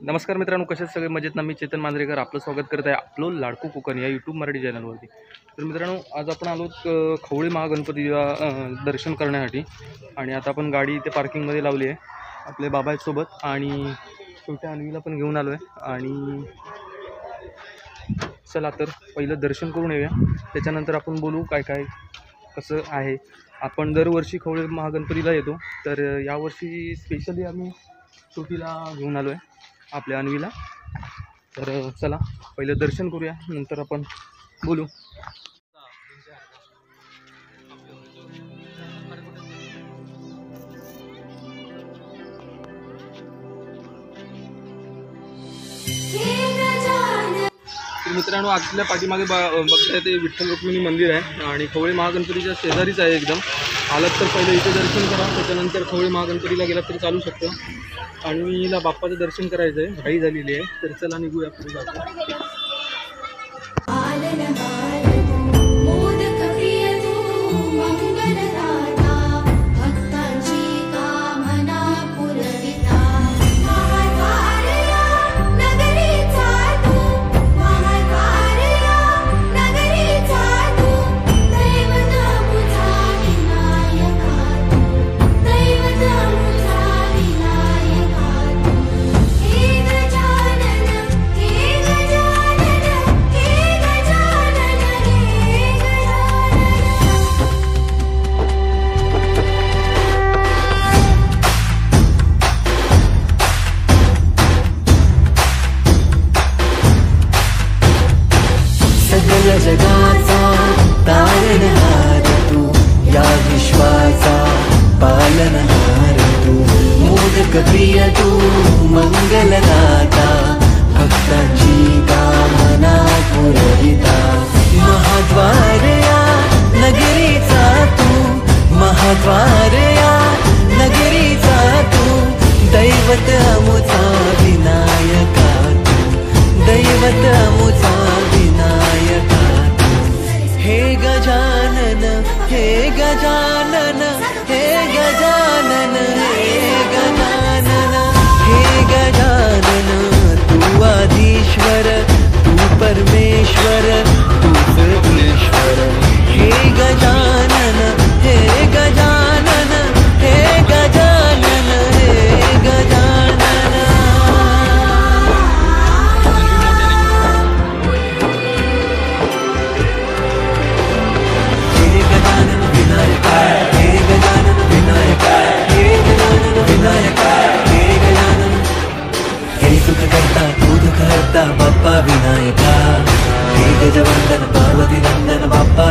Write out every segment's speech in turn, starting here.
नमस्कार मित्रांनो, कसे सगळे मजेत ना? मी चेतन मांजरेकर आपलं स्वागत करत आहे आपलं लाडकू कोकण या यूट्यूब मराठी चॅनलवरती। तर मित्रांनो, आज आपण आलो खवळे महागणपतीला दर्शन करण्यासाठी आणि आता आपण गाडी इथे पार्किंगमध्ये लावली आहे। आपले बाबा आहेत सोबत आणि छोट्या अन्वीला पण घेऊन आलो आहे आणि चला तर पहिलं दर्शन करून येऊया, त्याच्यानंतर आपण बोलू काय काय कसं आहे। आपण दरवर्षी खवळे महागणपतीला येतो, तर यावर्षी स्पेशली आम्ही सुट्टीला घेऊन आलो आहे आपल्या अन्वीला। तर चला पहिलं दर्शन करूया, नंतर आपण बोलू। मित्रांनो, आपल्या पाठीमागे बघताय ते विठ्ठल रुक्मिणी मंदिर आहे आणि खवळे महागणपतीच्या शेजारीच आहे एकदम। आलात तर पहिलं इथे दर्शन करा, त्याच्यानंतर खवळे महागणपतीला गेलात तरी चालू शकतं। अन्वीला बाप्पाचं दर्शन करायचं आहे, घाई झालेली आहे, तर चला निघूया पुढे जातो। जगाचा तारणहार तू, या विश्वाचा पालनहार तू, मोदक प्रिय तू, मंगलदाता, भक्तांची कामना पुरविता। महाद्वार या नगरीचा तू, महाद्वार या नगरीचा तू, दैवत अमुचा विनायका तू, दैवत अमुचा विनायका। हे गजानन, हे गजानन, हे गजानन, हे गजानन, हे गजानन, तू आदिश्वर, तू परमेश्वर, तूच ईश्वर। हे गजानन, हे गजानन, हे गजानन, हे गजानन। बाप्पा विनायका, हे गजवंदन पार्वती नंदन बाप्पा।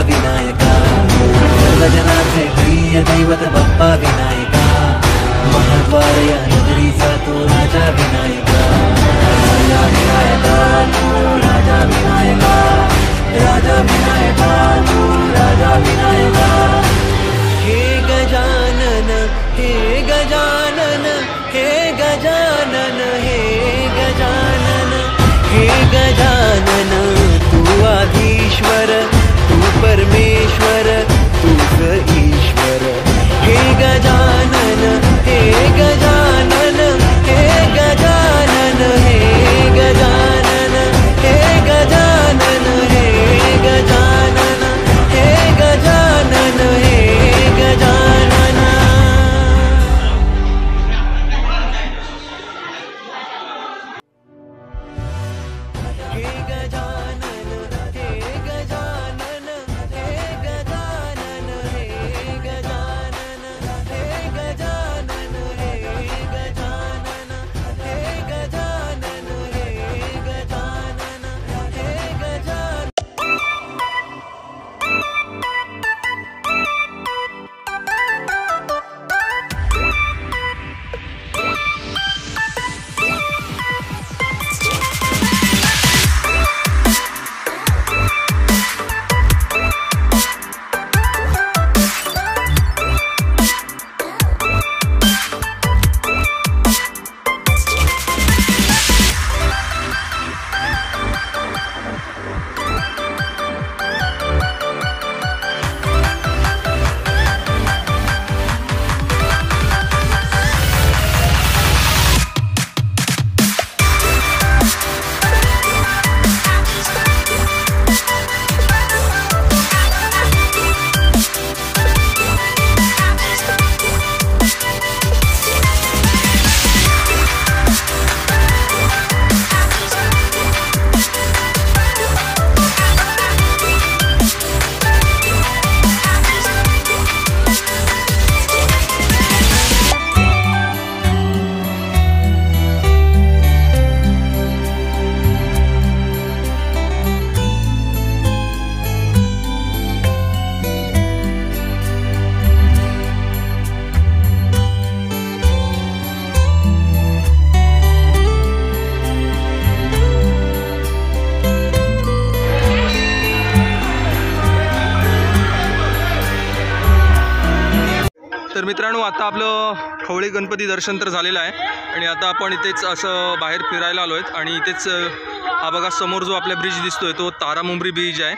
तर मित्रांनो, आता आपलं खवळे गणपती दर्शन तर झालेलं आहे आणि आता आपण इथेच असं बाहेर फिरायला आलो आहेत. आणि इथेच हा बघा समोर जो आपला ब्रिज दिसतोय तो तारामुंबरी ब्रिज आहे.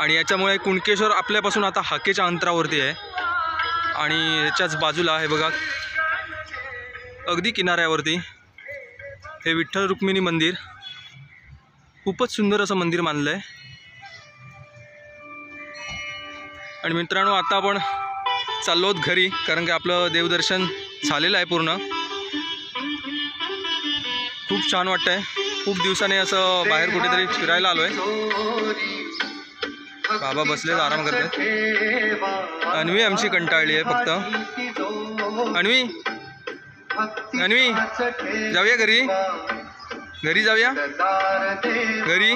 आणि याच्यामुळे कुणकेश्वर आपल्यापासून आता हाकेच्या अंतरावरती आहे. आणि याच्याच बाजूला आहे बघा, अगदी किनाऱ्यावरती हे विठ्ठल रुक्मिणी मंदिर. खूपच सुंदर असं मंदिर मानलं आहे. आणि मित्रांनो, आता आपण चाललो आहोत घरी, कारण की आपलं देवदर्शन झालेलं आहे पूर्ण. खूप छान वाटतंय. खूप दिवसाने असं बाहेर कुठेतरी फिरायला आलो आहे. बाबा बसलेत, आराम करतात. अन्वी आमची कंटाळली आहे फक्त. अन्वी अन्वी जाऊया घरी, घरी जाऊया घरी.